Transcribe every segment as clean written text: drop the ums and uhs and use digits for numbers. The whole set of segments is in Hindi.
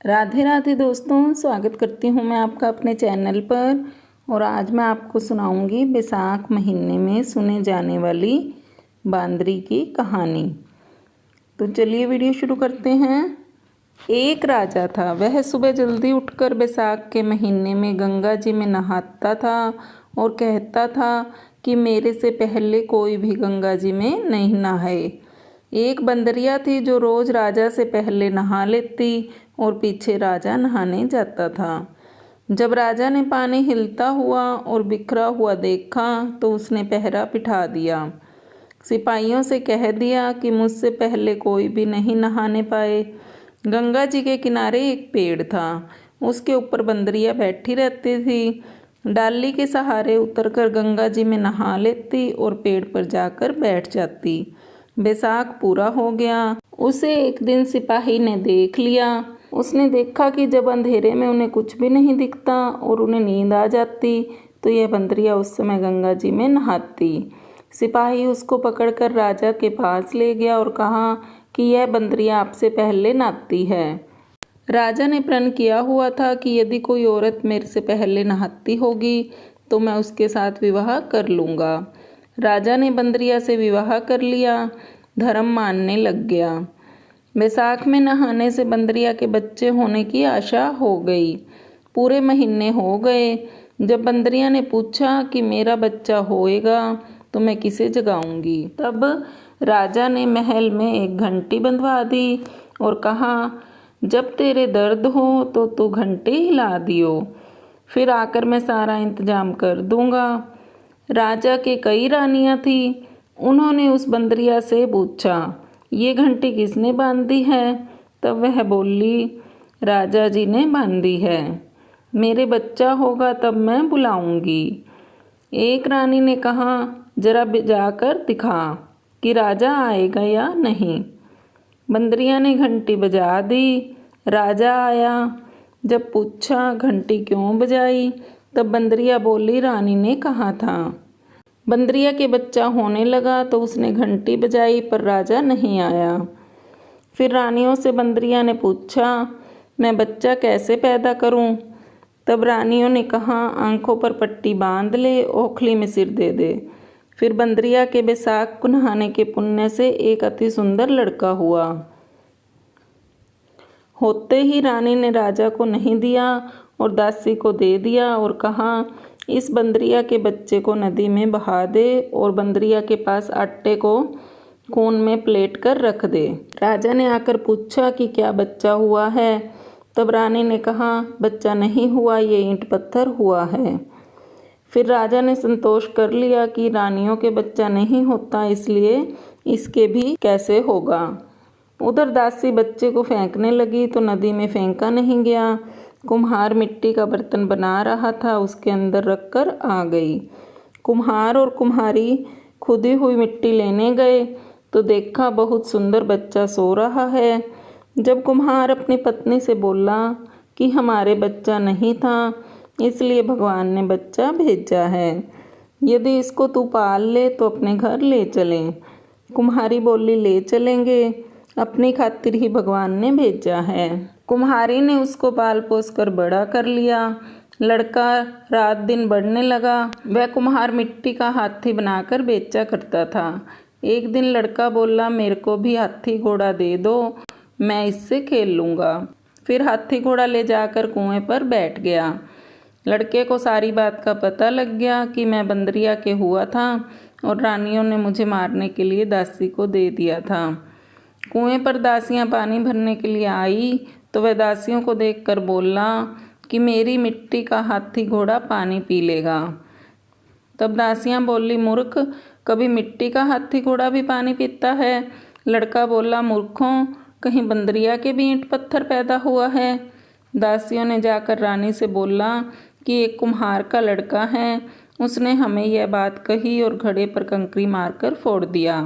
राधे राधे दोस्तों, स्वागत करती हूँ मैं आपका अपने चैनल पर। और आज मैं आपको सुनाऊंगी बैसाख महीने में सुने जाने वाली बांदरी की कहानी। तो चलिए वीडियो शुरू करते हैं। एक राजा था, वह सुबह जल्दी उठकर बैसाख के महीने में गंगा जी में नहाता था और कहता था कि मेरे से पहले कोई भी गंगा जी में नहीं नहाए। एक बंदरिया थी जो रोज राजा से पहले नहा लेती और पीछे राजा नहाने जाता था। जब राजा ने पानी हिलता हुआ और बिखरा हुआ देखा तो उसने पहरा बिठा दिया। सिपाहियों से कह दिया कि मुझसे पहले कोई भी नहीं नहाने पाए। गंगा जी के किनारे एक पेड़ था, उसके ऊपर बंदरिया बैठी रहती थी। डाली के सहारे उतरकर गंगा जी में नहा लेती और पेड़ पर जाकर बैठ जाती। बैसाख पूरा हो गया। उसे एक दिन सिपाही ने देख लिया। उसने देखा कि जब अंधेरे में उन्हें कुछ भी नहीं दिखता और उन्हें नींद आ जाती तो यह बंदरिया उस समय गंगा जी में नहाती। सिपाही उसको पकड़कर राजा के पास ले गया और कहा कि यह बंदरिया आपसे पहले नहाती है। राजा ने प्रण किया हुआ था कि यदि कोई औरत मेरे से पहले नहाती होगी तो मैं उसके साथ विवाह कर लूँगा। राजा ने बंदरिया से विवाह कर लिया, धर्म मानने लग गया। बैसाख में नहाने से बंदरिया के बच्चे होने की आशा हो गई। पूरे महीने हो गए। जब बंदरिया ने पूछा कि मेरा बच्चा होएगा तो मैं किसे जगाऊंगी, तब राजा ने महल में एक घंटी बंधवा दी और कहा, जब तेरे दर्द हो तो तू घंटी हिला दियो, फिर आकर मैं सारा इंतजाम कर दूंगा। राजा के कई रानियां थी। उन्होंने उस बंदरिया से पूछा, ये घंटी किसने बांधी है? तब वह बोली, राजा जी ने बांधी है। मेरे बच्चा होगा तब मैं बुलाऊंगी। एक रानी ने कहा, जरा जाकर दिखा कि राजा आएगा या नहीं। बंदरिया ने घंटी बजा दी। राजा आया। जब पूछा घंटी क्यों बजाई, तब बंदरिया बोली, रानी ने कहा था। बंदरिया के बच्चा होने लगा तो उसने घंटी बजाई पर राजा नहीं आया। फिर रानियों से बंदरिया ने पूछा, मैं बच्चा कैसे पैदा करूं? तब रानियों ने कहा, आंखों पर पट्टी बांध ले, ओखली में सिर दे दे। फिर बंदरिया के बैसाख को नहाने के पुण्य से एक अति सुंदर लड़का हुआ। होते ही रानी ने राजा को नहीं दिया और दासी को दे दिया और कहा, इस बंदरिया के बच्चे को नदी में बहा दे और बंदरिया के पास आटे को खून में प्लेट कर रख दे। राजा ने आकर पूछा कि क्या बच्चा हुआ है? तब रानी ने कहा, बच्चा नहीं हुआ, ये ईंट पत्थर हुआ है। फिर राजा ने संतोष कर लिया कि रानियों के बच्चा नहीं होता, इसलिए इसके भी कैसे होगा। उधर दासी बच्चे को फेंकने लगी तो नदी में फेंका नहीं गया। कुम्हार मिट्टी का बर्तन बना रहा था, उसके अंदर रखकर आ गई। कुम्हार और कुम्हारी खुदी हुई मिट्टी लेने गए तो देखा बहुत सुंदर बच्चा सो रहा है। जब कुम्हार अपनी पत्नी से बोला कि हमारे बच्चा नहीं था, इसलिए भगवान ने बच्चा भेजा है, यदि इसको तू पाल ले तो अपने घर ले चलें। कुम्हारी बोली, ले चलेंगे, अपनी खातिर ही भगवान ने भेजा है। कुम्हारी ने उसको पाल पोस कर बड़ा कर लिया। लड़का रात दिन बढ़ने लगा। वह कुम्हार मिट्टी का हाथी बनाकर बेचा करता था। एक दिन लड़का बोला, मेरे को भी हाथी घोड़ा दे दो, मैं इससे खेल लूँगा। फिर हाथी घोड़ा ले जाकर कुएं पर बैठ गया। लड़के को सारी बात का पता लग गया कि मैं बंदरिया के हुआ था और रानियों ने मुझे मारने के लिए दासी को दे दिया था। कुएं पर दासियां पानी भरने के लिए आई तो वह दासियों को देखकर बोला कि मेरी मिट्टी का हाथी घोड़ा पानी पी लेगा। तब दासियां बोली, मूर्ख, कभी मिट्टी का हाथी घोड़ा भी पानी पीता है? लड़का बोला, मूर्खों, कहीं बंदरिया के भी ईंट पत्थर पैदा हुआ है? दासियों ने जाकर रानी से बोला कि एक कुम्हार का लड़का है, उसने हमें यह बात कही और घड़े पर कंकरी मारकर फोड़ दिया।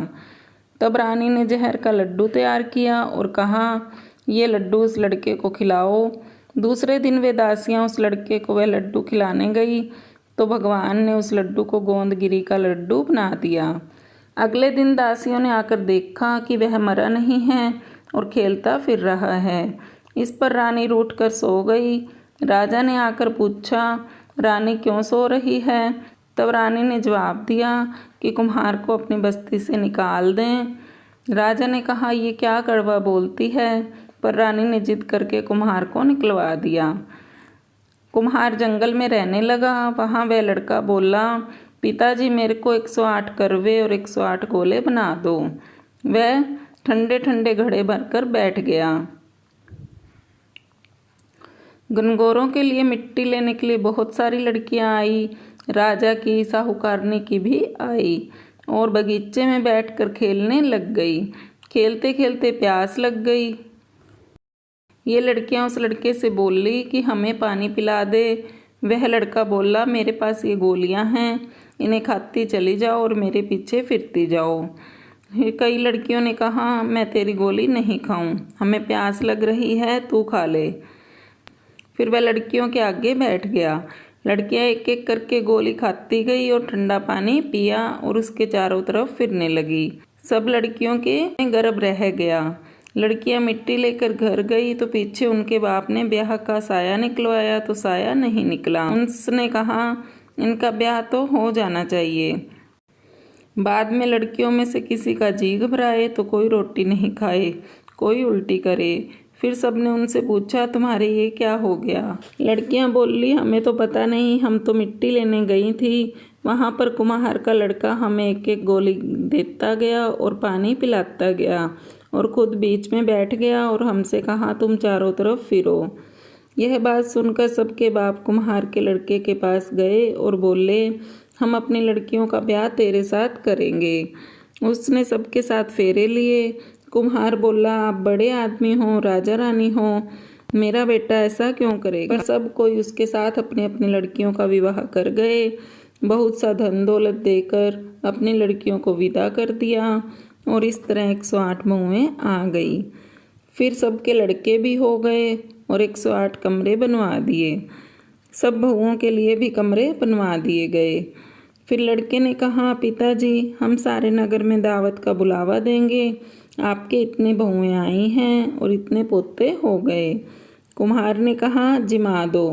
तब रानी ने जहर का लड्डू तैयार किया और कहा, ये लड्डू उस लड़के को खिलाओ। दूसरे दिन वे दासियां उस लड़के को वह लड्डू खिलाने गई तो भगवान ने उस लड्डू को गोंदगिरी का लड्डू बना दिया। अगले दिन दासियों ने आकर देखा कि वह मरा नहीं है और खेलता फिर रहा है। इस पर रानी रूठ कर सो गई। राजा ने आकर पूछा, रानी क्यों सो रही है? तब रानी ने जवाब दिया कि कुम्हार को अपनी बस्ती से निकाल दें। राजा ने कहा, ये क्या कड़वा बोलती है? पर रानी ने जिद करके कुम्हार को निकलवा दिया। कुम्हार जंगल में रहने लगा। वहाँ वह लड़का बोला, पिताजी मेरे को 108 करवे और 108 गोले बना दो। वह ठंडे ठंडे घड़े भरकर बैठ गया। गनगौरों के लिए मिट्टी लेने के लिए बहुत सारी लड़कियां आई। राजा की, साहूकारनी की भी आई और बगीचे में बैठकर खेलने लग गई। खेलते खेलते प्यास लग गई। ये लड़कियां उस लड़के से बोली कि हमें पानी पिला दे। वह लड़का बोला, मेरे पास ये गोलियां हैं, इन्हें खाती चली जाओ और मेरे पीछे फिरती जाओ। कई लड़कियों ने कहा, मैं तेरी गोली नहीं खाऊं, हमें प्यास लग रही है, तू खा ले। फिर वह लड़कियों के आगे बैठ गया। लड़कियां एक एक करके गोली खाती गई और ठंडा पानी पिया और उसके चारों तरफ फिरने लगी। सब लड़कियों के गर्भ रह गया। लड़कियां मिट्टी लेकर घर गई तो पीछे उनके बाप ने ब्याह का साया निकलवाया तो साया नहीं निकला। उसने कहा, इनका ब्याह तो हो जाना चाहिए। बाद में लड़कियों में से किसी का जी घबराए तो कोई रोटी नहीं खाए, कोई उल्टी करे। फिर सबने उनसे पूछा, तुम्हारे ये क्या हो गया? लड़कियां बोली, हमें तो पता नहीं, हम तो मिट्टी लेने गई थी। वहाँ पर कुम्हार का लड़का हमें एक एक गोली देता गया और पानी पिलाता गया और खुद बीच में बैठ गया और हमसे कहा, तुम चारों तरफ फिरो। यह बात सुनकर सबके बाप कुम्हार के लड़के के पास गए और बोले, हम अपनी लड़कियों का ब्याह तेरे साथ करेंगे। उसने सबके साथ फेरे लिए। कुम्हार बोला, आप बड़े आदमी हो, राजा रानी हो, मेरा बेटा ऐसा क्यों करेगा? पर सब कोई उसके साथ अपनी अपनी लड़कियों का विवाह कर गए। बहुत सा धन दौलत देकर अपनी लड़कियों को विदा कर दिया और इस तरह 108 बहुएं आ गई। फिर सबके लड़के भी हो गए और 108 कमरे बनवा दिए। सब बहुओं के लिए भी कमरे बनवा दिए गए। फिर लड़के ने कहा, पिताजी हम सारे नगर में दावत का बुलावा देंगे, आपके इतने बहुएं आई हैं और इतने पोते हो गए। कुम्हार ने कहा, जिमा दो।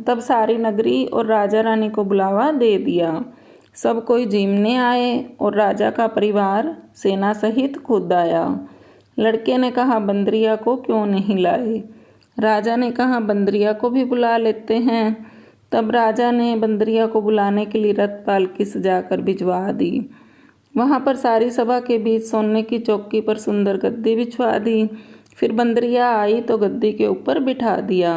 तब सारी नगरी और राजा रानी को बुलावा दे दिया। सब कोई जीमने आए और राजा का परिवार सेना सहित खुद आया। लड़के ने कहा, बंदरिया को क्यों नहीं लाए? राजा ने कहा, बंदरिया को भी बुला लेते हैं। तब राजा ने बंदरिया को बुलाने के लिए रथ पालकी सजाकर भिजवा दी। वहाँ पर सारी सभा के बीच सोने की चौकी पर सुंदर गद्दी बिछवा दी। फिर बंदरिया आई तो गद्दी के ऊपर बिठा दिया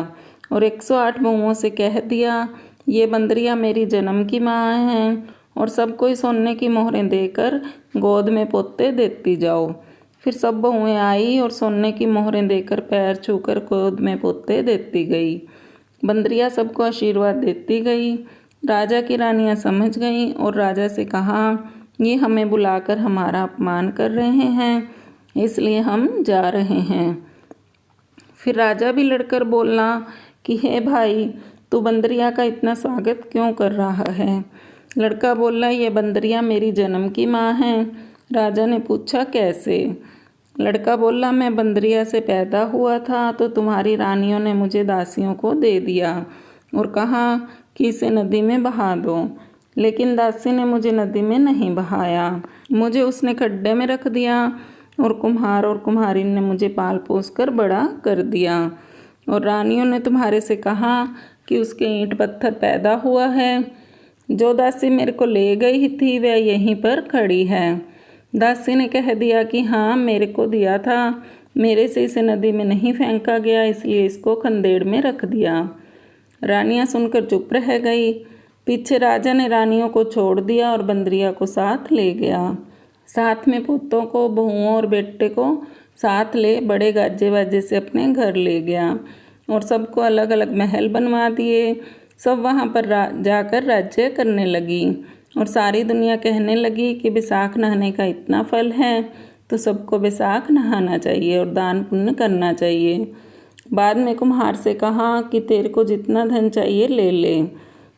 और 108 बहुओं से कह दिया, ये बंदरिया मेरी जन्म की माँ हैं और सब कोई सोने की मोहरें देकर गोद में पोते देती जाओ। फिर सब बहुएं आई और सोने की मोहरें देकर पैर छूकर गोद में पोते देती गई। बंदरिया सबको आशीर्वाद देती गई। राजा की रानियां समझ गईं और राजा से कहा, ये हमें बुलाकर हमारा अपमान कर रहे हैं, इसलिए हम जा रहे हैं। फिर राजा भी लड़कर बोला कि हे भाई, तू बंदरिया का इतना स्वागत क्यों कर रहा है? लड़का बोला, ये बंदरिया मेरी जन्म की माँ है। राजा ने पूछा, कैसे? लड़का बोला, मैं बंदरिया से पैदा हुआ था तो तुम्हारी रानियों ने मुझे दासियों को दे दिया और कहा कि इसे नदी में बहा दो, लेकिन दासी ने मुझे नदी में नहीं बहाया। मुझे उसने खड्डे में रख दिया और कुम्हार और कुम्हारिन ने मुझे पाल पोस कर बड़ा कर दिया और रानियों ने तुम्हारे से कहा कि उसके ईंट पत्थर पैदा हुआ है। जो दासी मेरे को ले गई थी वह यहीं पर खड़ी है। दासी ने कह दिया कि हाँ, मेरे को दिया था, मेरे से इसे नदी में नहीं फेंका गया, इसलिए इसको खंदेड़ में रख दिया। रानियां सुनकर चुप रह गई। पीछे राजा ने रानियों को छोड़ दिया और बंदरिया को साथ ले गया। साथ में पुत्रों को, बहुओं और बेटे को साथ ले बड़े गाजे बाजे से अपने घर ले गया और सबको अलग अलग महल बनवा दिए। सब वहाँ पर जाकर राज्य करने लगी और सारी दुनिया कहने लगी कि बैसाख नहाने का इतना फल है तो सबको बैसाख नहाना चाहिए और दान पुण्य करना चाहिए। बाद में कुम्हार से कहा कि तेरे को जितना धन चाहिए ले ले,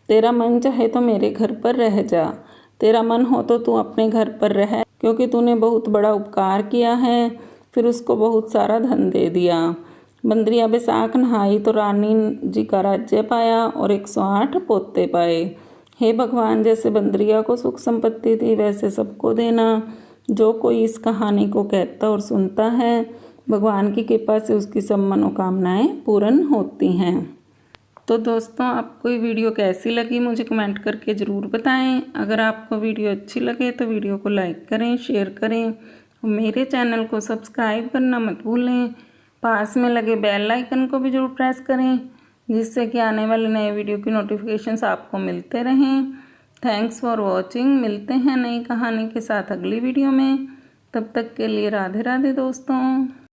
तेरा मन चाहे तो मेरे घर पर रह जा, तेरा मन हो तो तू अपने घर पर रह, क्योंकि तूने बहुत बड़ा उपकार किया है। फिर उसको बहुत सारा धन दे दिया। बंदरिया बैसाख नहाई तो रानी जी का राज्य पाया और 108 पोते पाए। हे भगवान, जैसे बंदरिया को सुख संपत्ति थी वैसे सबको देना। जो कोई इस कहानी को कहता और सुनता है, भगवान की कृपा से उसकी सब मनोकामनाएं पूर्ण होती हैं। तो दोस्तों, आपको ये वीडियो कैसी लगी मुझे कमेंट करके ज़रूर बताएं। अगर आपको वीडियो अच्छी लगे तो वीडियो को लाइक करें, शेयर करें और मेरे चैनल को सब्सक्राइब करना मत भूलें। पास में लगे बेल आइकन को भी जरूर प्रेस करें, जिससे कि आने वाले नए वीडियो की नोटिफिकेशंस आपको मिलते रहें। Thanks for watching. मिलते हैं नई कहानी के साथ अगली वीडियो में। तब तक के लिए राधे राधे दोस्तों।